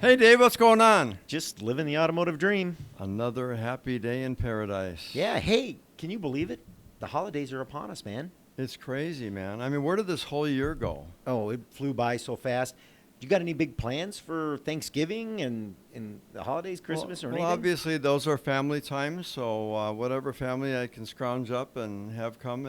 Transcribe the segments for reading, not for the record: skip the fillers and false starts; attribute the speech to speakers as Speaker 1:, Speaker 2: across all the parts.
Speaker 1: Hey Dave, what's going on?
Speaker 2: Just living the automotive dream.
Speaker 1: Another happy day in paradise.
Speaker 2: Yeah, hey, can you believe it? The holidays are upon us, man.
Speaker 1: It's crazy, man. I mean, where did this whole year go?
Speaker 2: Oh, it flew by so fast. You got any big plans for Thanksgiving and the holidays,
Speaker 1: Well,
Speaker 2: Christmas, or
Speaker 1: well,
Speaker 2: anything?
Speaker 1: obviously those are family times, so whatever family I can scrounge up and have come,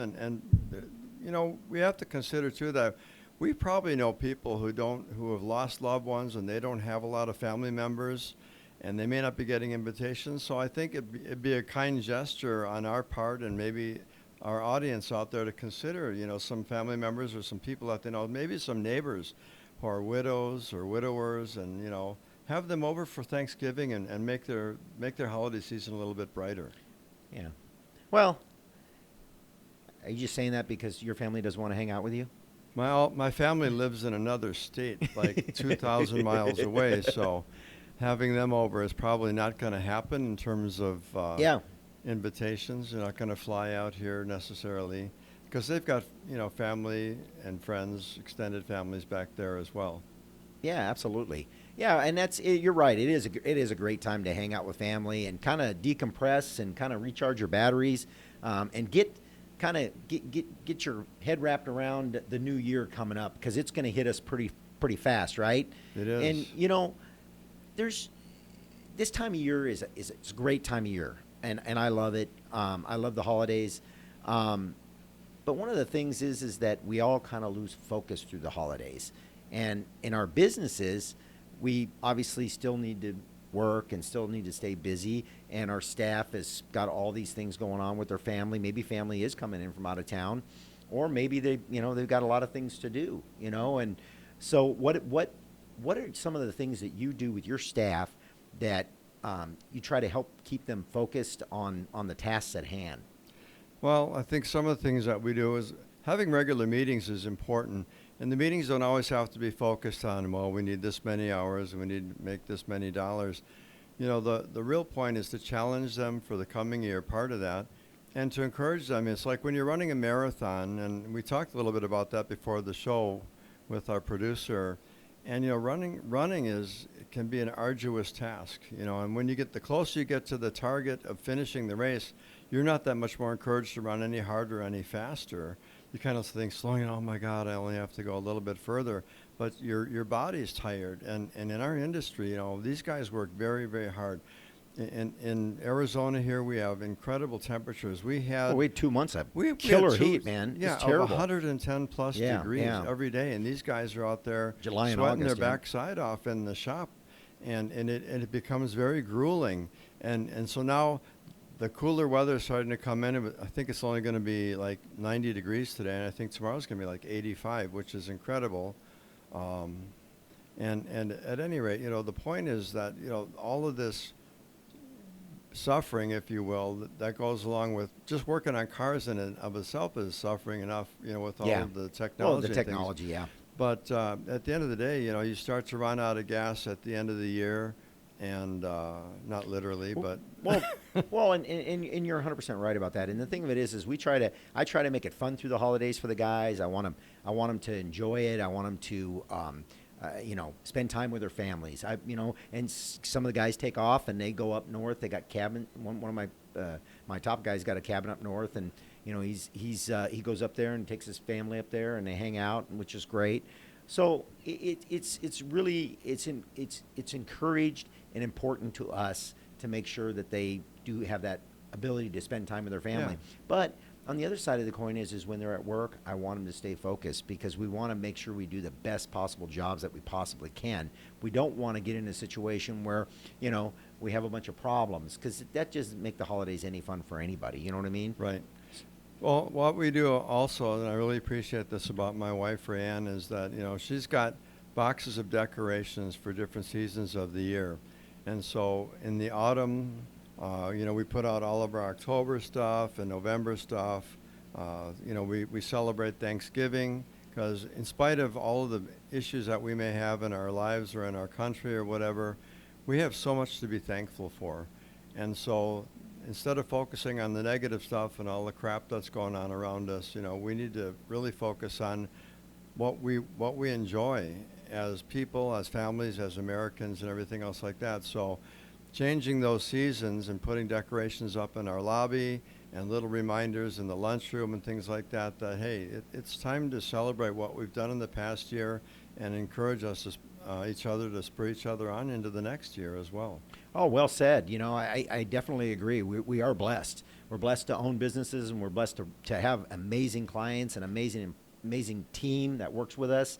Speaker 1: we have to consider too that we probably know people who have lost loved ones and they don't have a lot of family members, and they may not be getting invitations. So I think it'd be a kind gesture on our part and maybe our audience out there to consider, some family members or some people that they know, maybe some neighbors who are widows or widowers, and have them over for Thanksgiving and make their holiday season a little bit brighter.
Speaker 2: Yeah. Well, are you just saying that because your family doesn't want to hang out with you?
Speaker 1: My family lives in another state, like 2,000 miles away, so having them over is probably not going to happen in terms of
Speaker 2: Yeah.
Speaker 1: invitations. They're not going to fly out here necessarily because they've got family and friends, extended families back there as well.
Speaker 2: Yeah, absolutely. Yeah, and you're right. It is a great time to hang out with family and kind of decompress and kind of recharge your batteries, and get your head wrapped around the new year coming up because it's going to hit us pretty fast, right?
Speaker 1: It
Speaker 2: And
Speaker 1: is.
Speaker 2: there's this time of year is it's a great time of year, and I love it. I love the holidays. Um, but one of the things is that we all kind of lose focus through the holidays. And in our businesses, we obviously still need to work and still need to stay busy. And our staff has got all these things going on with their family. Maybe family is coming in from out of town, or maybe they've got a lot of things to do. And so what are some of the things that you do with your staff that you try to help keep them focused on the tasks at hand?
Speaker 1: Well, I think some of the things that we do is having regular meetings is important. And the meetings don't always have to be focused on, well, we need this many hours and we need to make this many dollars. The real point is to challenge them for the coming year, part of that, and to encourage them. It's like when you're running a marathon, and we talked a little bit about that before the show with our producer. And running can be an arduous task, and when the closer you get to the target of finishing the race, you're not that much more encouraged to run any harder, any faster. You kind of think, slowing, oh my God, I only have to go a little bit further. But your body's tired. And in our industry, these guys work very, very hard. In Arizona here, we have incredible temperatures.
Speaker 2: Oh, wait, 2 months of
Speaker 1: We had
Speaker 2: killer
Speaker 1: two,
Speaker 2: heat, man.
Speaker 1: yeah,
Speaker 2: It's
Speaker 1: of
Speaker 2: terrible.
Speaker 1: 110 plus
Speaker 2: Yeah,
Speaker 1: degrees
Speaker 2: yeah.
Speaker 1: every day, and these guys are out there
Speaker 2: July and
Speaker 1: sweating their
Speaker 2: August, yeah.
Speaker 1: backside off in the shop, and it becomes very grueling, and so now the cooler weather is starting to come in. I think it's only going to be like 90 degrees today, and I think tomorrow's going to be like 85, which is incredible. Um, and at any rate, the point is that all of this suffering, if you will, that goes along with just working on cars in and of itself is suffering enough, with all
Speaker 2: Yeah.
Speaker 1: of the
Speaker 2: Well,
Speaker 1: technology
Speaker 2: the
Speaker 1: and things.
Speaker 2: technology, yeah.
Speaker 1: But at the end of the day, you start to run out of gas at the end of the year, and not literally,
Speaker 2: Well,
Speaker 1: but
Speaker 2: well, and you're 100% right about that. And the thing of it is I try to make it fun through the holidays for the guys. I want them to enjoy it. I want them to, spend time with their families. Some of the guys take off and they go up north. They got cabin. One of my top guys got a cabin up north, and he goes up there and takes his family up there, and they hang out, which is great. So it's really it's encouraged and important to us to make sure that they do have that ability to spend time with their family.
Speaker 1: yeah.
Speaker 2: But on the other side of the coin is when they're at work, I want them to stay focused because we want to make sure we do the best possible jobs that we possibly can. We don't want to get in a situation where we have a bunch of problems because that doesn't make the holidays any fun for anybody. You know what I mean?
Speaker 1: Right. Well, what we do also, and I really appreciate this about my wife, Rayanne, is that, she's got boxes of decorations for different seasons of the year. And so in the autumn, we put out all of our October stuff and November stuff. We celebrate Thanksgiving because in spite of all of the issues that we may have in our lives or in our country or whatever, we have so much to be thankful for. And so instead of focusing on the negative stuff and all the crap that's going on around us, we need to really focus on what we enjoy. as people, as families, as Americans, and everything else like that. So changing those seasons and putting decorations up in our lobby and little reminders in the lunchroom and things like that, that hey, it's time to celebrate what we've done in the past year and encourage us to each other to spur each other on into the next year as well.
Speaker 2: Oh, well said. You know, I definitely agree. We are blessed. We're blessed to own businesses, and we're blessed to have amazing clients and amazing team that works with us.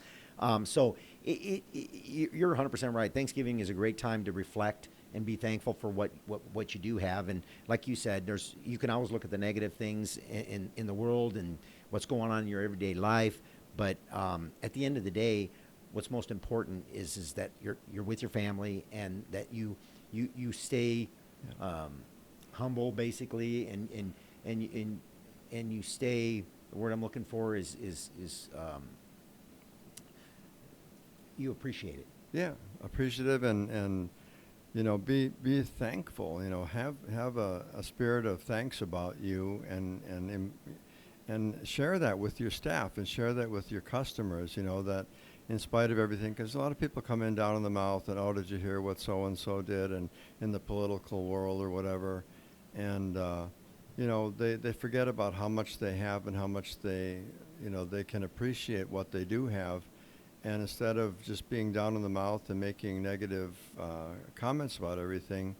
Speaker 2: So you're 100% right. Thanksgiving is a great time to reflect and be thankful for what you do have. And like you said, you can always look at the negative things in the world and what's going on in your everyday life. But at the end of the day, what's most important is that you're with your family, and that you stay humble, basically, and you stay. The word I'm looking for is you appreciate it.
Speaker 1: Yeah, appreciative and be thankful. Have a spirit of thanks about you, and share that with your staff and share that with your customers. That in spite of everything, because a lot of people come in down in the mouth and, oh, did you hear what so and so did, and in the political world or whatever, and they forget about how much they have and how much they can appreciate what they do have. And instead of just being down in the mouth and making negative comments about everything,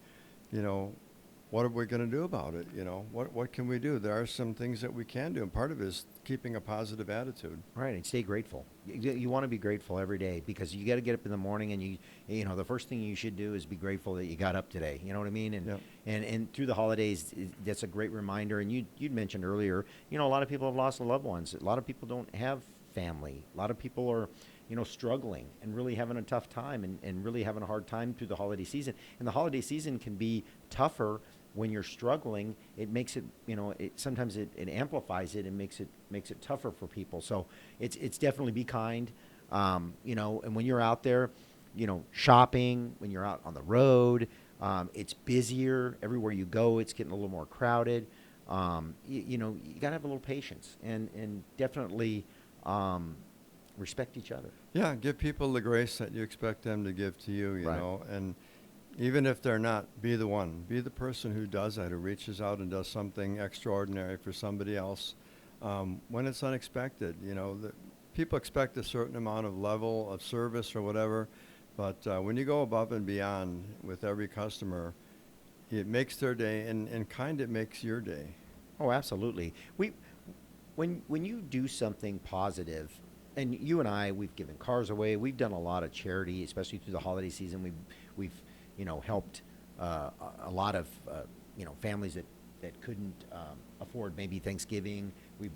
Speaker 1: what are we going to do about it? What can we do? There are some things that we can do, and part of it is keeping a positive attitude.
Speaker 2: Right, and stay grateful. You want to be grateful every day, because you got to get up in the morning, and the first thing you should do is be grateful that you got up today. You know what I mean? And
Speaker 1: Yep.
Speaker 2: and through the holidays, that's a great reminder. And you'd mentioned earlier, a lot of people have lost loved ones. A lot of people don't have family. A lot of people are struggling and really having a tough time, and really having a hard time through the holiday season. And the holiday season can be tougher when you're struggling. It makes it, sometimes it amplifies it and makes it tougher for people. So it's definitely be kind, and when you're out there, shopping, when you're out on the road, it's busier everywhere you go. It's getting a little more crowded. You gotta have a little patience, and definitely respect each other.
Speaker 1: Yeah, give people the grace that you expect them to give to you,
Speaker 2: Right.
Speaker 1: and even if they're not, be the one. Be the person who does that, who reaches out and does something extraordinary for somebody else when it's unexpected. People expect a certain amount of level of service or whatever, but when you go above and beyond with every customer, it makes their day, and it makes your day.
Speaker 2: Oh, absolutely. When you do something positive, and you and I, we've given cars away. We've done a lot of charity, especially through the holiday season. We've helped a lot of families that couldn't afford maybe Thanksgiving.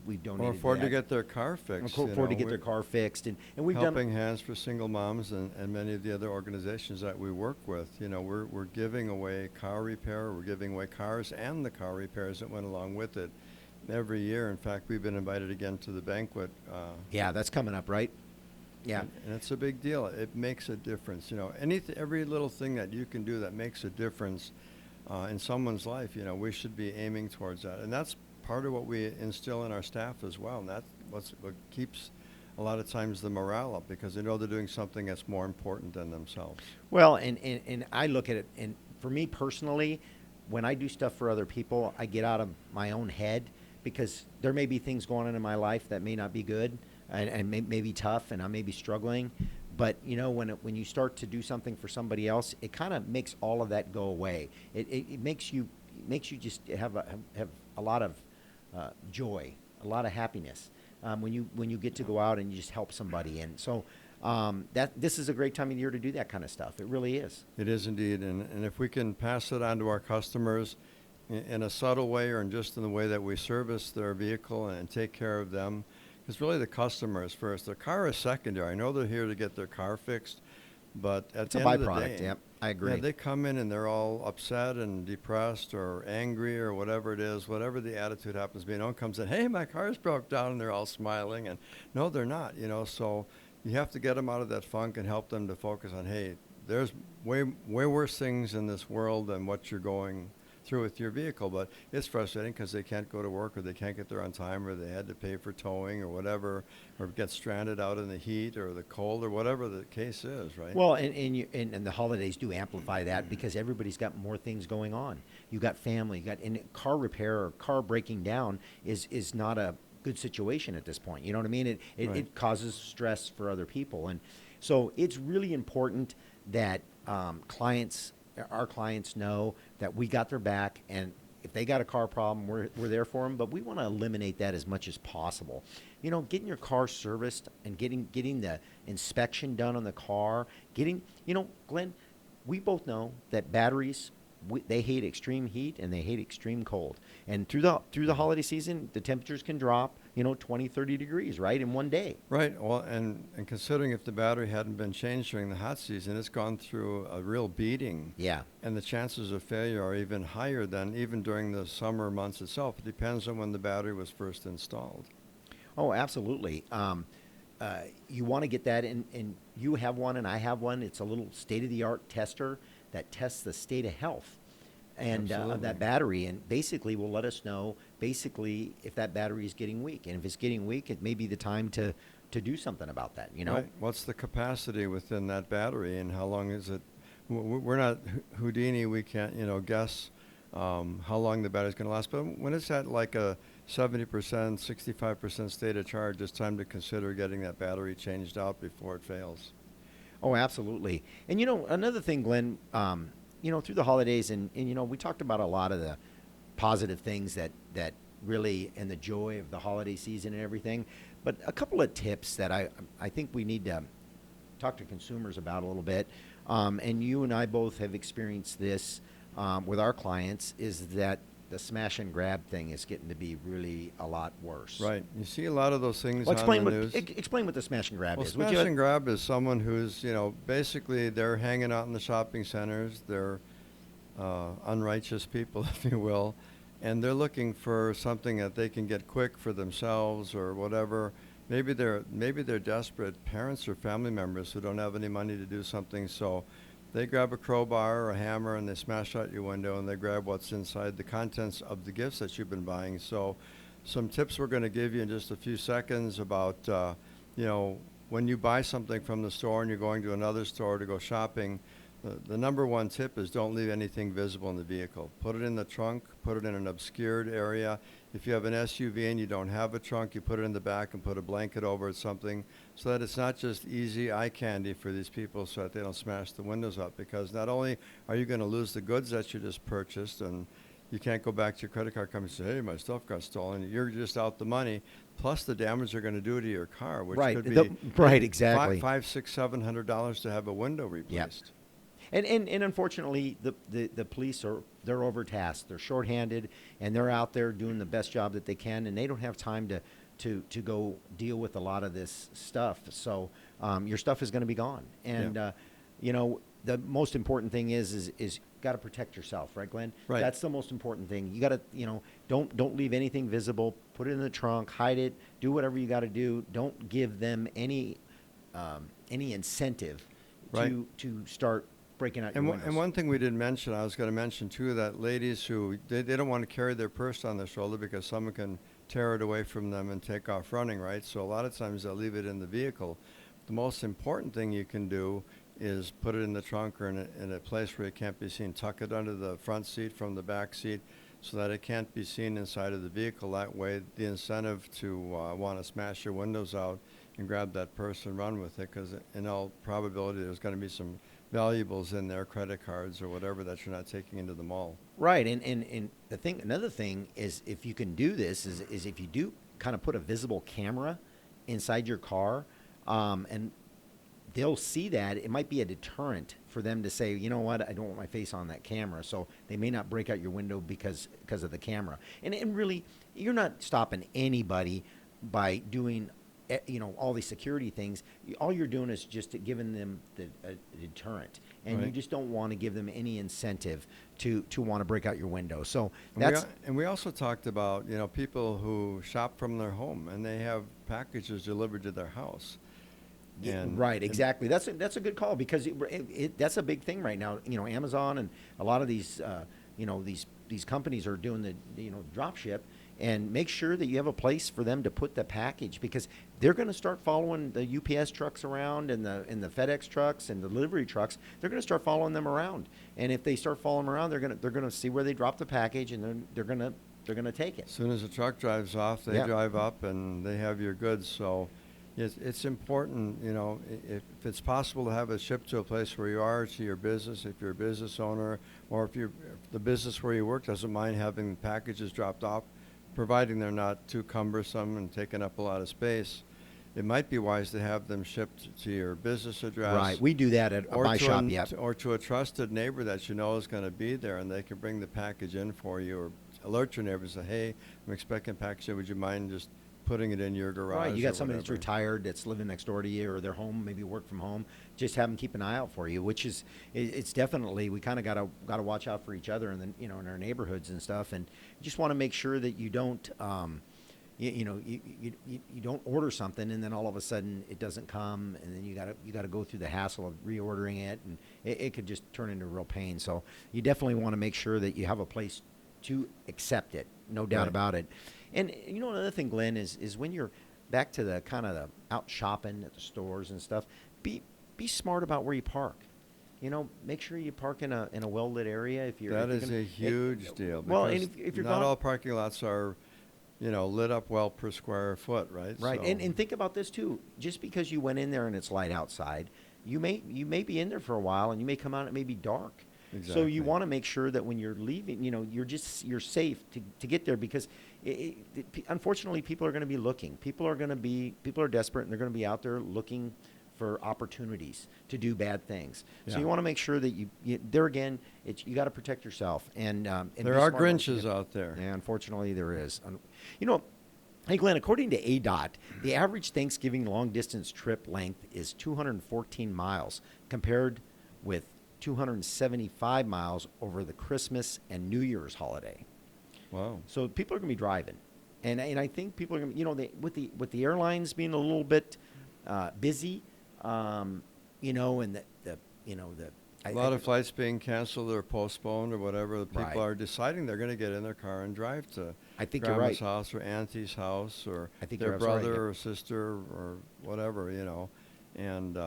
Speaker 2: We've donated
Speaker 1: Or afford
Speaker 2: that.
Speaker 1: to get their car fixed.
Speaker 2: Afford to get their car fixed, and we've
Speaker 1: Helping
Speaker 2: done.
Speaker 1: Hands for Single Moms and many of the other organizations that we work with. We're giving away car repair. We're giving away cars and the car repairs that went along with it every year. In fact, we've been invited again to the banquet.
Speaker 2: Yeah, that's coming up, right? Yeah.
Speaker 1: And it's a big deal. It makes a difference. Every little thing that you can do that makes a difference in someone's life, we should be aiming towards that. And that's part of what we instill in our staff as well. And that's what keeps a lot of times the morale up, because they know they're doing something that's more important than themselves.
Speaker 2: Well, and I look at it, and for me personally, when I do stuff for other people, I get out of my own head, because there may be things going on in my life that may not be good, and may be tough, and I may be struggling. But when you start to do something for somebody else, it kind of makes all of that go away. It makes you just have a lot of joy, a lot of happiness when you get to go out and you just help somebody. And so this is a great time of year to do that kind of stuff. It really is.
Speaker 1: It is indeed. And if we can pass it on to our customers in a subtle way, or in just in the way that we service their vehicle and take care of them, because really the customer is first. Their car is secondary. I know they're here to get their car fixed, but at the end of the day,
Speaker 2: Yep, I agree.
Speaker 1: yeah, they come in and they're all upset and depressed or angry or whatever it is, whatever the attitude happens to be. No one comes in, hey, my car's broke down, and they're all smiling. And no, they're not, so you have to get them out of that funk and help them to focus on, hey, there's way worse things in this world than what you're going through with your vehicle. But it's frustrating because they can't go to work, or they can't get there on time, or they had to pay for towing or whatever, or get stranded out in the heat or the cold or whatever the case is, right?
Speaker 2: Well, and the holidays do amplify that because everybody's got more things going on. You got family, you got, and car repair or car breaking down is not a good situation at this point. You know what I mean?
Speaker 1: Right.
Speaker 2: It causes stress for other people, and so it's really important that our clients know that we got their back, and if they got a car problem, we're there for them. But we want to eliminate that as much as possible. You know, getting your car serviced and getting the inspection done on the car. Glenn, we both know that batteries, they hate extreme heat and they hate extreme cold. And through the holiday season, the temperatures can drop, 20, 30 degrees, right, in one day.
Speaker 1: Right. Well, and considering if the battery hadn't been changed during the hot season, it's gone through a real beating.
Speaker 2: Yeah.
Speaker 1: And the chances of failure are even higher than even during the summer months itself. It depends on when the battery was first installed.
Speaker 2: Oh, absolutely. You want to get that, and you have one, and I have one. It's a little state-of-the-art tester that tests the state of health and of that battery, and basically will let us know if that battery is getting weak. And if it's getting weak, it may be the time to do something about that.
Speaker 1: Right. What's the capacity within that battery, and how long is it? We're not Houdini. We can't, guess how long the battery's going to last. But when it's at like a 70%, 65% state of charge, it's time to consider getting that battery changed out before it fails.
Speaker 2: Oh, absolutely. And another thing, Glenn, through the holidays, and we talked about a lot of the positive things that really, and the joy of the holiday season and everything. But a couple of tips that I think we need to talk to consumers about a little bit, and you and I both have experienced this with our clients, is that the smash and grab thing is getting to be really a lot worse.
Speaker 1: Right. You see a lot of those things
Speaker 2: on the news. Explain what the smash and grab
Speaker 1: Well,
Speaker 2: is.
Speaker 1: smash and grab is someone who's, basically they're hanging out in the shopping centers. They're unrighteous people, if you will, and they're looking for something that they can get quick for themselves or whatever. Maybe they're desperate parents or family members who don't have any money to do something, so they grab a crowbar or a hammer and they smash out your window, and they grab what's inside the contents of the gifts that you've been buying. So some tips we're going to give you in just a few seconds about, when you buy something from the store and you're going to another store to go shopping, the number one tip is don't leave anything visible in the vehicle. Put it in the trunk, put it in an obscured area. If you have an SUV and you don't have a trunk, you put it in the back and put a blanket over it, something, so that it's not just easy eye candy for these people so that they don't smash the windows up. Because not only are you going to lose the goods that you just purchased, and you can't go back to your credit card company and say, hey, my stuff got stolen. You're just out the money, plus the damage they're going to do to your car, which could be
Speaker 2: exactly
Speaker 1: $500, $600, $700 to have a window replaced.
Speaker 2: Yep. And unfortunately, the police they're overtasked, they're shorthanded, and they're out there doing the best job that they can, and they don't have time to go deal with a lot of this stuff. So your stuff is going to be gone, and the most important thing is got to protect yourself, right, Glenn?
Speaker 1: Right.
Speaker 2: That's the most important thing. You got to don't leave anything visible. Put it in the trunk, hide it, do whatever you got to do. Don't give them any incentive to start breaking out your windows.
Speaker 1: And one thing we didn't mention, I was going to mention too, that ladies who they don't want to carry their purse on their shoulder because someone can tear it away from them and take off running, right? So a lot of times they'll leave it in the vehicle. The most important thing you can do is put it in the trunk or in a place where it can't be seen. Tuck it under the front seat from the back seat so that it can't be seen inside of the vehicle. That way the incentive to want to smash your windows out and grab that purse and run with it, because in all probability there's going to be some valuables in there, credit cards or whatever, that you're not taking into the mall.
Speaker 2: Right, and another thing is, if you can do this, is if you do kind of put a visible camera inside your car, and they'll see that, it might be a deterrent for them to say, you know what, I don't want my face on that camera. So they may not break out your window because of the camera. And really, you're not stopping anybody by doing all these security things. All you're doing is just giving them a deterrent, and
Speaker 1: right.
Speaker 2: You just don't want to give them any incentive to want to break out your window. So
Speaker 1: we also talked about people who shop from their home and they have packages delivered to their house.
Speaker 2: Right, exactly. That's a good call, because that's a big thing right now. Amazon and a lot of these these companies are doing the drop ship, and make sure that you have a place for them to put the package, because they're going to start following the UPS trucks around, and the FedEx trucks and the delivery trucks. They're going to start following them around, and if they start following them around, they're going to see where they drop the package, and they're going to take it.
Speaker 1: As soon as the truck drives off, they drive up and they have your goods. So it's important, if it's possible to have it shipped to a place where you are, to your business, if you're a business owner, or if the business where you work doesn't mind having the packages dropped off, providing they're not too cumbersome and taking up a lot of space. It might be wise to have them shipped to your business address.
Speaker 2: Right. We do that at my shop,
Speaker 1: or to a trusted neighbor that you know is going to be there, and they can bring the package in for you, or alert your neighbor and say, hey, I'm expecting a package. Would you mind just putting it in your garage?
Speaker 2: Right. You got somebody that's retired that's living next door to you, or they're home, maybe work from home. Just have them keep an eye out for you, which is, it's definitely, we kind of got to watch out for each other, and then, in our neighborhoods and stuff. And you just want to make sure that you don't, you don't order something and then all of a sudden it doesn't come, and then you got to go through the hassle of reordering it, and it could just turn into a real pain. So you definitely want to make sure that you have a place to accept it, no doubt about it. And another thing, Glenn, is when you're back to the kind of the out shopping at the stores and stuff, be smart about where you park. Make sure you park in a well lit area.
Speaker 1: That is a huge deal.
Speaker 2: Well, and if you're
Speaker 1: not all parking lots are, lit up well per square foot, right?
Speaker 2: Right.
Speaker 1: So.
Speaker 2: And think about this too. Just because you went in there and it's light outside, you may be in there for a while, and you may come out and it may be dark.
Speaker 1: Exactly.
Speaker 2: So you want to make sure that when you're leaving, you're safe to get there, because unfortunately people are going to be looking. People are desperate, and they're going to be out there looking for opportunities to do bad things. Yeah. So you want to make sure that you there again, you got to protect yourself. And
Speaker 1: there are Grinches out there.
Speaker 2: Yeah, unfortunately there is. Hey, Glenn, according to ADOT, the average Thanksgiving long-distance trip length is 214 miles, compared with 275 miles over the Christmas and New Year's holiday.
Speaker 1: Wow.
Speaker 2: So people are going to be driving. And I think people are going to, with the airlines being a little bit busy, and
Speaker 1: a lot of flights being canceled or postponed or whatever. The people are deciding they're going to get in their car and drive to grandma's house or auntie's house, or their brother or sister or whatever, And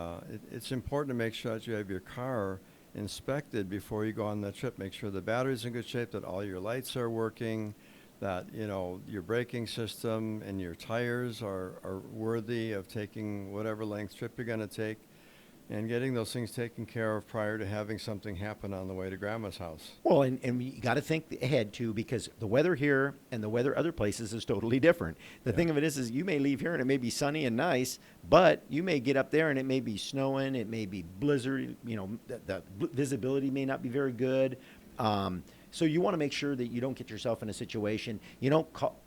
Speaker 1: it's important to make sure that you have your car inspected before you go on that trip. Make sure the battery's in good shape, that all your lights are working, that your braking system and your tires are worthy of taking whatever length trip you're going to take, and getting those things taken care of prior to having something happen on the way to grandma's house.
Speaker 2: Well, and you got to think ahead too, because the weather here and the weather other places is totally different. The thing of it is you may leave here and it may be sunny and nice, but you may get up there and it may be snowing, it may be blizzard, the visibility may not be very good. So you want to make sure that you don't get yourself in a situation,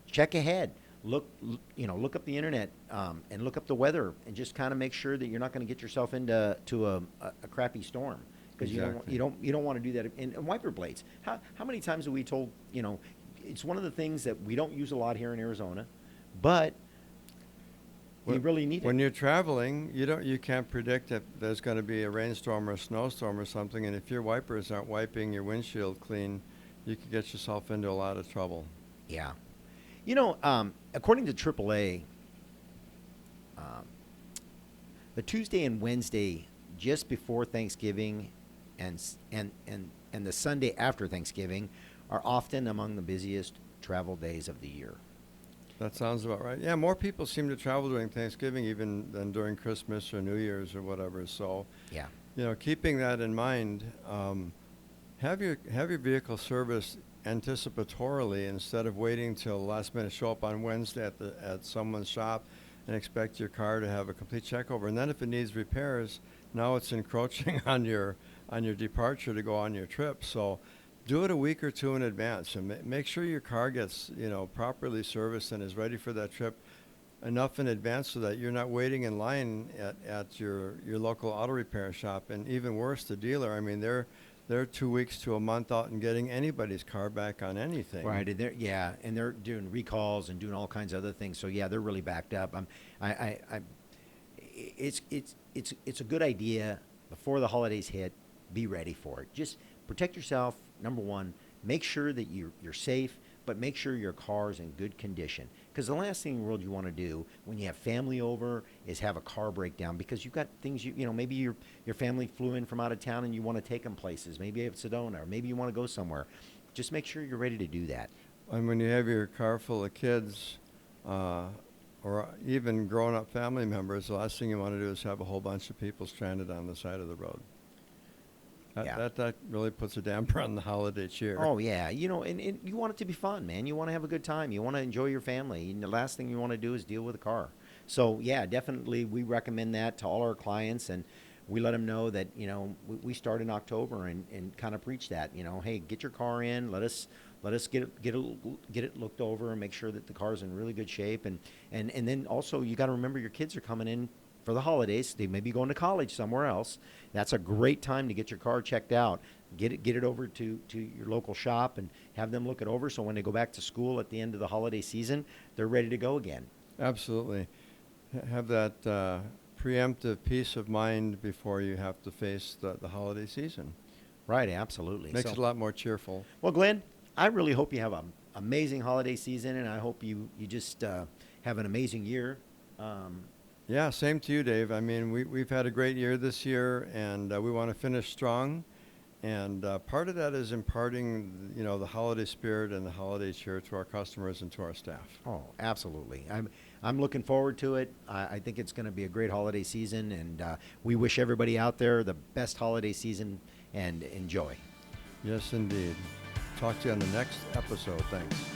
Speaker 2: check ahead. Look up the internet, and look up the weather, and just kind of make sure that you're not going to get yourself into a crappy storm, because you don't want to do that. And wiper blades. How many times have we told, it's one of the things that we don't use a lot here in Arizona, but you really need it.
Speaker 1: When you're traveling, you can't predict if there's going to be a rainstorm or a snowstorm or something, and if your wipers aren't wiping your windshield clean, you could get yourself into a lot of trouble.
Speaker 2: Yeah. According to AAA, the Tuesday and Wednesday just before Thanksgiving and the Sunday after Thanksgiving are often among the busiest travel days of the year.
Speaker 1: That sounds about right. Yeah, more people seem to travel during Thanksgiving even than during Christmas or New Year's or whatever. So, keeping that in mind, have your vehicle serviced anticipatorily, instead of waiting till the last minute, show up on Wednesday at someone's shop and expect your car to have a complete checkover. And then if it needs repairs, now it's encroaching on your departure to go on your trip. So do it a week or two in advance, and make sure your car gets properly serviced and is ready for that trip enough in advance, so that you're not waiting in line at your local auto repair shop. And even worse, the dealer. I mean, they're 2 weeks to a month out and getting anybody's car back on anything.
Speaker 2: Right, and they're doing recalls and doing all kinds of other things. So they're really backed up. It's a good idea before the holidays hit. Be ready for it. Just protect yourself. Number one, make sure that you're safe, but make sure your car is in good condition. Because the last thing in the world you want to do when you have family over is have a car breakdown, because you've got things maybe your family flew in from out of town and you want to take them places. Maybe it's Sedona, or maybe you want to go somewhere. Just make sure you're ready to do that.
Speaker 1: And when you have your car full of kids, or even grown-up family members, the last thing you want to do is have a whole bunch of people stranded on the side of the road. That really puts a damper on the holiday cheer.
Speaker 2: Oh yeah, and you want it to be fun, man. You want to have a good time. You want to enjoy your family. And the last thing you want to do is deal with a car. So yeah, definitely we recommend that to all our clients, and we let them know that we start in October and kind of preach that. Hey, get your car in. Let us get it looked over and make sure that the car's in really good shape. And then also you got to remember your kids are coming in for the holidays. They may be going to college somewhere else. That's a great time to get your car checked out. Get it over to your local shop and have them look it over, so when they go back to school at the end of the holiday season, they're ready to go again.
Speaker 1: Absolutely. Have that preemptive peace of mind before you have to face the holiday season.
Speaker 2: Right, absolutely.
Speaker 1: Makes it a lot more cheerful.
Speaker 2: Well, Glenn, I really hope you have an amazing holiday season, and I hope you just have an amazing year.
Speaker 1: Yeah, same to you, Dave. I mean, we've had a great year this year, and we want to finish strong. And part of that is imparting, the holiday spirit and the holiday cheer to our customers and to our staff.
Speaker 2: Oh, absolutely. I'm looking forward to it. I think it's going to be a great holiday season, and we wish everybody out there the best holiday season, and enjoy.
Speaker 1: Yes, indeed. Talk to you on the next episode. Thanks.